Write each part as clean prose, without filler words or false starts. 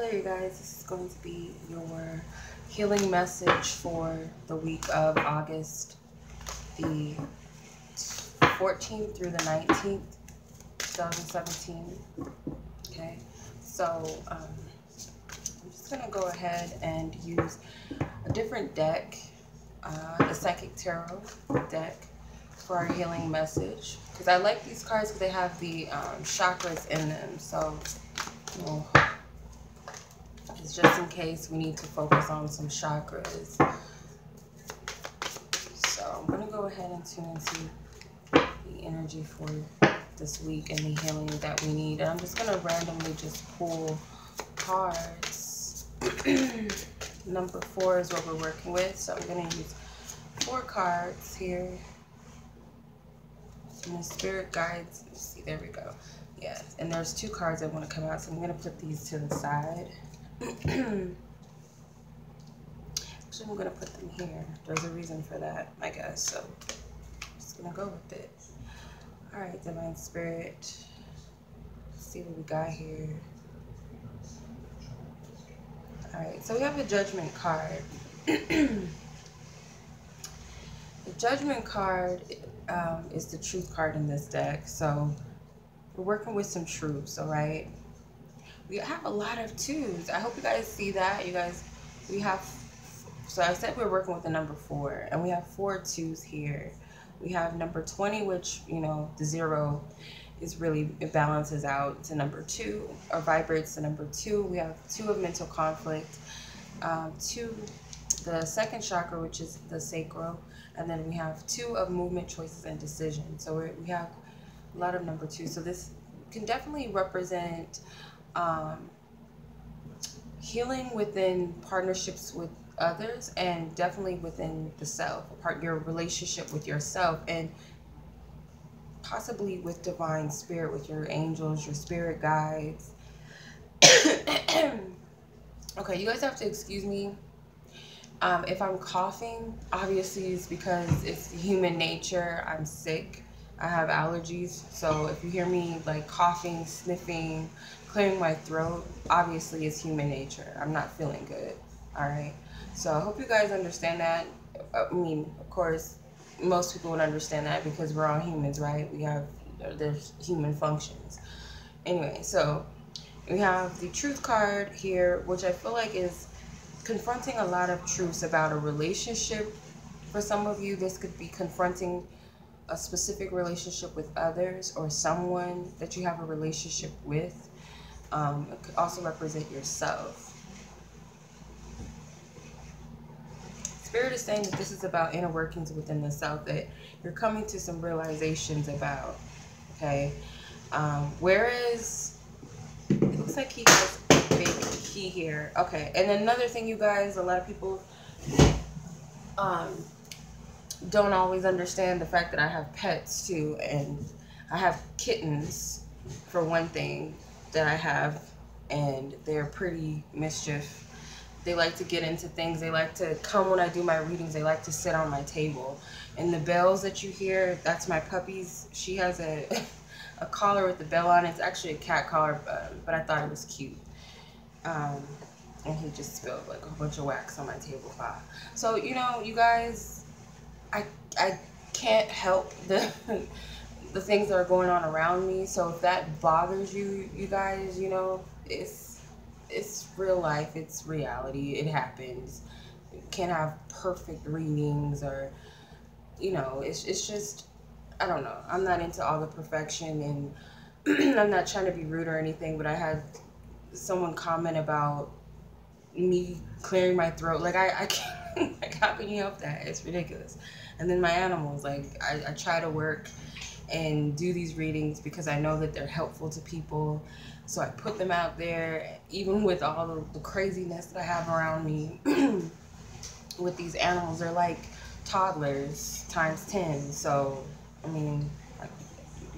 there, you guys. This is going to be your healing message for the week of August the 14th through the 19th, 2017. Okay, so I'm just going to go ahead and use a different deck, the Psychic Tarot deck, for our healing message. Because I like these cards because they have the chakras in them. So, you know, it's just in case we need to focus on some chakras. So I'm going to go ahead and tune into the energy for this week and the healing that we need. And I'm just going to randomly just pull cards. Number 4 is what we're working with. So I'm going to use 4 cards here. And the spirit guides, let's see, there we go. Yes, and there's 2 cards that want to come out, so I'm going to put these to the side. Actually, I'm going to put them here. There's a reason for that, I guess, so I'm just going to go with it. Alright, Divine Spirit. Let's see what we got here. Alright, so we have a Judgment card. The Judgment card is the Truth card in this deck. So we're working with some truths, all right? We have a lot of 2s. I hope you guys see that. You guys, we have, so I said we're working with the number 4, and we have 4 2s here. We have number 20, which, you know, the 0 is really, it balances out to number 2, or vibrates to number 2. We have 2 of mental conflict, 2, the second chakra, which is the sacral, and then we have 2 of movement, choices, and decision. So we have a lot of number 2. So this can definitely represent healing within partnerships with others, and definitely within the self, your relationship with yourself, and possibly with divine spirit, with your angels, your spirit guides. Okay, you guys have to excuse me if I'm coughing. Obviously it's because it's human nature. I'm sick, I have allergies, so if you hear me like coughing, sniffing, clearing my throat, obviously it's human nature. I'm not feeling good. All right, so I hope you guys understand that. I mean, of course most people would understand that because we're all humans, right? There's human functions. Anyway, so we have the Truth card here, which I feel like is confronting a lot of truths about a relationship. For some of you, this could be confronting a specific relationship with others, or someone that you have a relationship with. It could also represent yourself. Spirit is saying that this is about inner workings within the self that you're coming to some realizations about. Okay, whereas it looks like he has a big key here. Okay, and another thing, you guys, a lot of people don't always understand the fact that I have pets too, and I have kittens for one thing that I have, and they're pretty mischief. They like to get into things. They like to come when I do my readings. They like to sit on my table. And the bells that you hear, that's my puppy's. She has a collar with the bell on it. It's actually a cat collar, but I thought it was cute. And he just spilled like a bunch of wax on my tablecloth. So, you know, you guys, I can't help the the things that are going on around me. So if that bothers you, you guys, you know, it's real life, it's reality, it happens. You can't have perfect readings, or, you know, it's just, I don't know. I'm not into all the perfection, and I'm not trying to be rude or anything, but I had someone comment about me clearing my throat. Like, I can't, like, how can you help that? It's ridiculous. And then my animals, like, I try to work and do these readings because I know that they're helpful to people. So I put them out there, even with all the craziness that I have around me. With these animals, they're like toddlers times 10. So, I mean,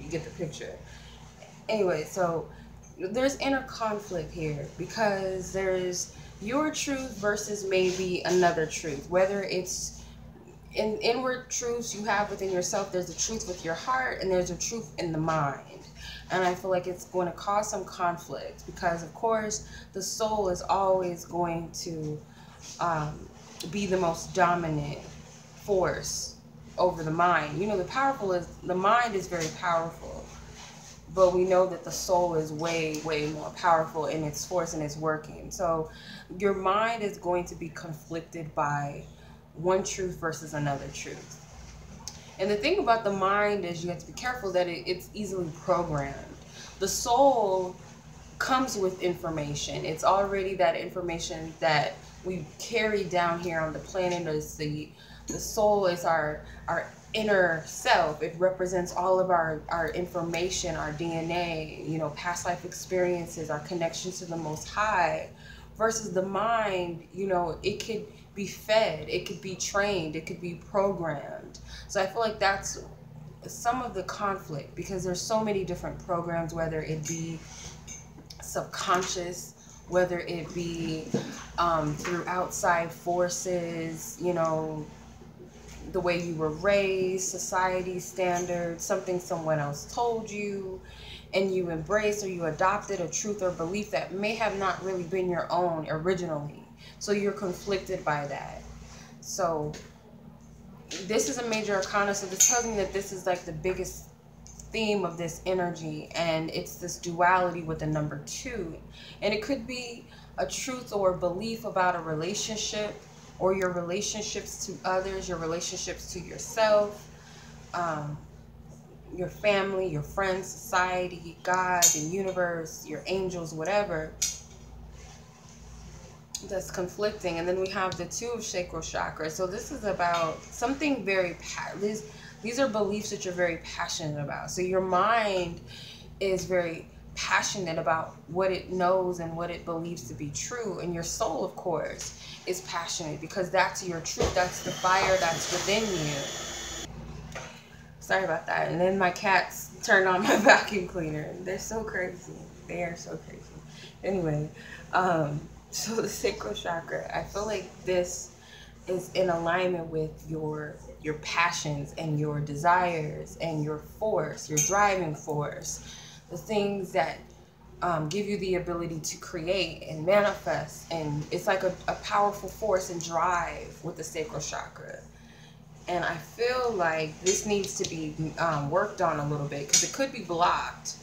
you get the picture. Anyway, so there's inner conflict here because there's your truth versus maybe another truth. Whether it's inward truths you have within yourself, there's a truth with your heart, and there's a truth in the mind. And I feel like it's going to cause some conflict because, of course, the soul is always going to be the most dominant force over the mind. You know, the mind is very powerful, but we know that the soul is way, way more powerful in its force and its working. So your mind is going to be conflicted by one truth versus another truth. And the thing about the mind is you have to be careful that it's easily programmed. The soul comes with information. It's already that information that we carry down here on the planet. The soul is our inner self. It represents all of our information, our DNA, you know, past life experiences, our connection to the Most High. Versus the mind, you know, it could be fed, it could be trained, it could be programmed. So I feel like that's some of the conflict, because there's so many different programs, whether it be subconscious, whether it be through outside forces, you know, the way you were raised, society standards, something someone else told you, and you embraced or you adopted a truth or belief that may have not really been your own originally. So you're conflicted by that. So this is a major arcana. So this tells me that this is like the biggest theme of this energy, and it's this duality with the number 2. And it could be a truth or belief about a relationship, or your relationships to others, your relationships to yourself, your family, your friends, society, God, the universe, your angels, whatever, that's conflicting. And then we have the 2 of sacral chakra. So this is about something very these are beliefs that you're very passionate about. So your mind is very passionate about what it knows and what it believes to be true. And your soul, of course, is passionate because that's your truth. That's the fire that's within you. Sorry about that. And then my cats turned on my vacuum cleaner. They're so crazy. They are so crazy. Anyway, so the sacral chakra, I feel like this is in alignment with your passions and your desires and your force, your driving force, the things that give you the ability to create and manifest. And it's like a powerful force and drive with the sacral chakra. And I feel like this needs to be worked on a little bit because it could be blocked.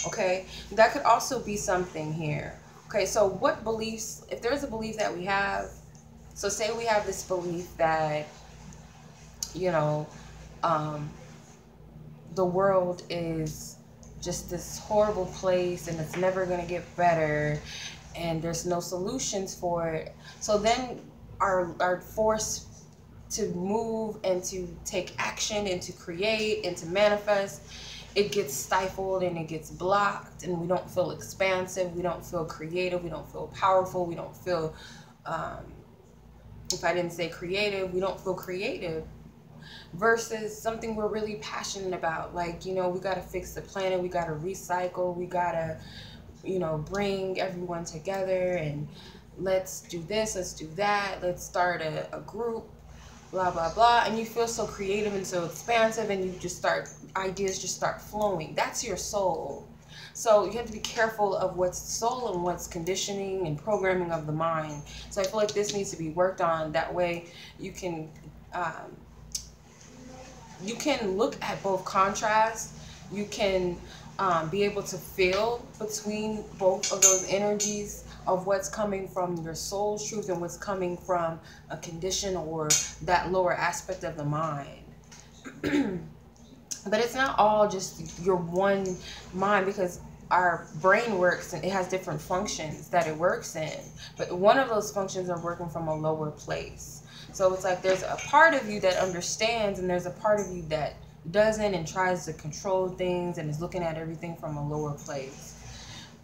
Okay, that could also be something here. Okay, so what beliefs, if there's a belief that we have, so say we have this belief that, you know, the world is just this horrible place and it's never going to get better and there's no solutions for it. So then our force to move and to take action and to create and to manifest, it gets stifled and it gets blocked, and we don't feel expansive, we don't feel creative, we don't feel powerful, we don't feel, if I didn't say creative, we don't feel creative. Versus something we're really passionate about, like, you know, we got to fix the planet, we got to recycle, we got to, you know, bring everyone together and let's do this, let's do that, let's start a group, blah, blah, blah. And you feel so creative and so expansive, and you just start, ideas just start flowing. That's your soul. So you have to be careful of what's soul and what's conditioning and programming of the mind. So I feel like this needs to be worked on. That way you can look at both contrasts. You can be able to feel between both of those energies of what's coming from your soul's truth and what's coming from a condition or that lower aspect of the mind. But it's not all just your one mind, because our brain works and it has different functions that it works in. But one of those functions are working from a lower place. So it's like there's a part of you that understands and there's a part of you that doesn't and tries to control things and is looking at everything from a lower place.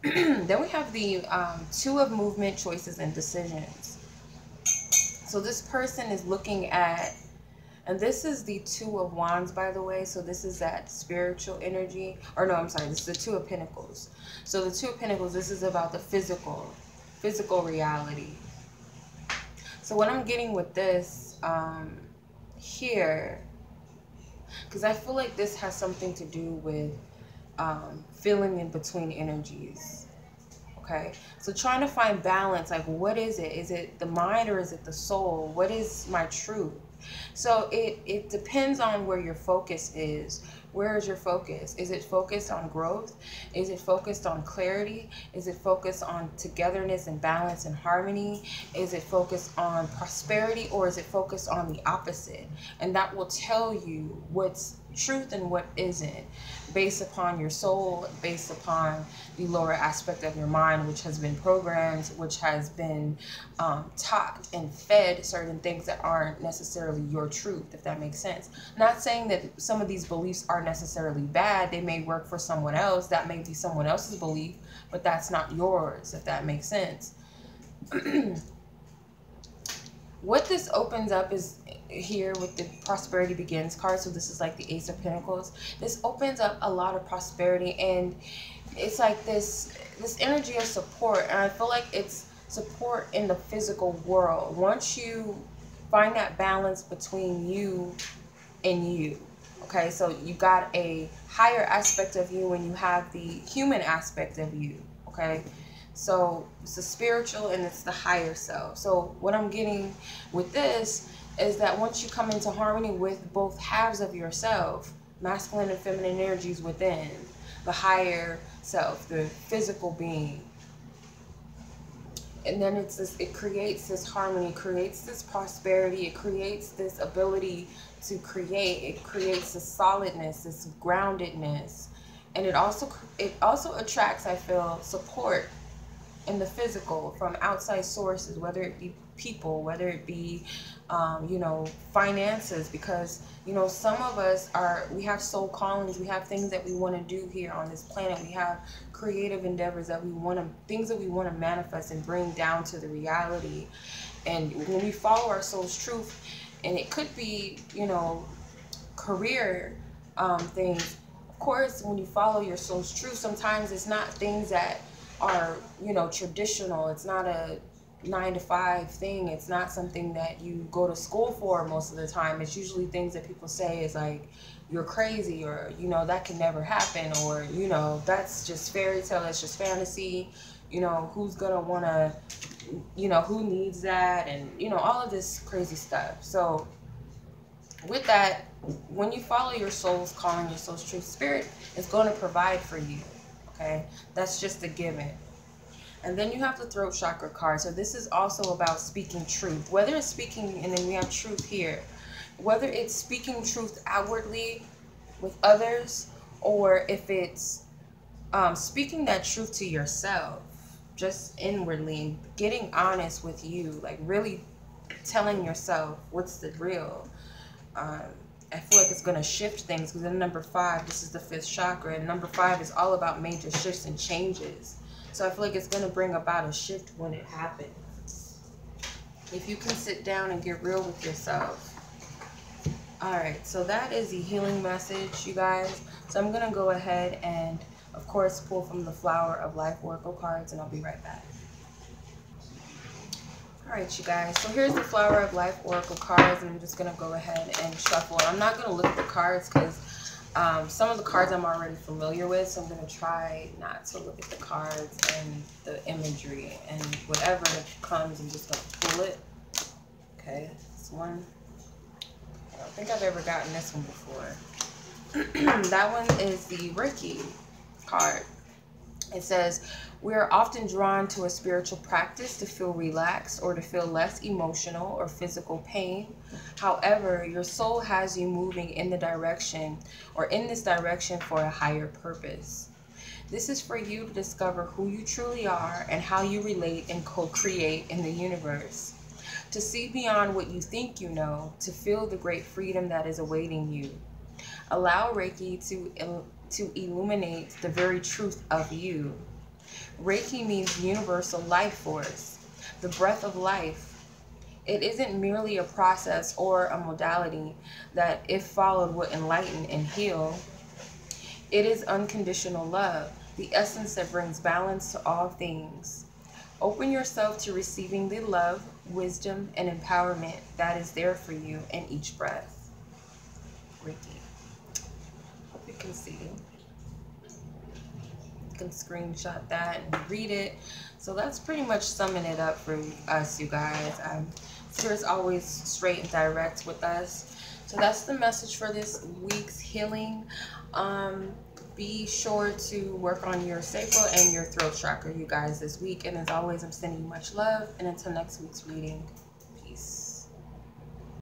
Then we have the 2 of movement, choices, and decisions. So this person is looking at, and this is the 2 of Wands, by the way. So this is that spiritual energy. Or no, I'm sorry, this is the 2 of Pentacles. So the 2 of Pentacles, this is about the physical reality. So what I'm getting with this here, because I feel like this has something to do with feeling in between energies. Okay, so trying to find balance, like what is it? Is it the mind or is it the soul? What is my truth? So it depends on where your focus is. Where is your focus? Is it focused on growth? Is it focused on clarity? Is it focused on togetherness and balance and harmony? Is it focused on prosperity, or is it focused on the opposite? And that will tell you what's truth and what isn't, based upon your soul, based upon the lower aspect of your mind, which has been programmed, which has been taught and fed certain things that aren't necessarily your truth, if that makes sense. Not saying that some of these beliefs are necessarily bad. They may work for someone else. That may be someone else's belief, but that's not yours, if that makes sense. What this opens up is here with the Prosperity Begins card. So this is like the Ace of Pentacles. This opens up a lot of prosperity, and it's like this energy of support. And I feel like it's support in the physical world. Once you find that balance between you and you. Okay, so you got a higher aspect of you and you have the human aspect of you. Okay, so it's the spiritual and it's the higher self. So what I'm getting with this is that once you come into harmony with both halves of yourself, masculine and feminine energies within, the higher self, the physical being, and then it's this, it creates this harmony, it creates this prosperity, it creates this ability to create, it creates this solidness, this groundedness, and it also attracts, I feel, support in the physical from outside sources, whether it be people, whether it be you know, finances, because you know, some of us we have soul callings, we have things that we want to do here on this planet, we have creative endeavors that we want to, things that we want to manifest and bring down to the reality. And when we follow our soul's truth, and it could be, you know, career things, of course, when you follow your soul's truth, sometimes it's not things that are, you know, traditional. It's not a 9-to-5 thing. It's not something that you go to school for most of the time. It's usually things that people say is like, you're crazy, or, you know, that can never happen, or, you know, that's just fairy tale, that's just fantasy, you know, who's gonna wanna, you know, who needs that, and, you know, all of this crazy stuff. So with that, when you follow your soul's calling, your soul's truth, spirit is going to provide for you. Okay, that's just a given. And then you have the throat chakra card. So this is also about speaking truth, whether it's speaking, and then we have truth here, whether it's speaking truth outwardly with others, or if it's speaking that truth to yourself, just inwardly, getting honest with you, like really telling yourself what's the real. I feel like it's going to shift things, because in number 5, this is the 5th chakra, and number 5 is all about major shifts and changes. So I feel like it's going to bring about a shift when it happens, if you can sit down and get real with yourself. Alright, so that is the healing message, you guys. So I'm going to go ahead and, of course, pull from the Flower of Life Oracle cards, and I'll be right back. Alright, you guys, so here's the Flower of Life Oracle cards, and I'm just going to go ahead and shuffle. I'm not going to look at the cards because some of the cards I'm already familiar with, so I'm going to try not to look at the cards and the imagery, and whatever comes, I'm just going to pull it. Okay, this one. I don't think I've ever gotten this one before. That one is the Reiki card. It says, we are often drawn to a spiritual practice to feel relaxed or to feel less emotional or physical pain. However, your soul has you moving in the direction, or in this direction, for a higher purpose. This is for you to discover who you truly are and how you relate and co-create in the universe. To see beyond what you think you know, to feel the great freedom that is awaiting you. Allow Reiki to illuminate the very truth of you. Reiki means universal life force, the breath of life. It isn't merely a process or a modality that, if followed, would enlighten and heal. It is unconditional love, the essence that brings balance to all things. Open yourself to receiving the love, wisdom, and empowerment that is there for you in each breath. Reiki. Hope you can see. You can screenshot that and read it. So that's pretty much summing it up for us, you guys. Spirit's always straight and direct with us. So that's the message for this week's healing. Be sure to work on your sacral and your throat chakra, you guys, this week. And as always, I'm sending you much love. And until next week's reading.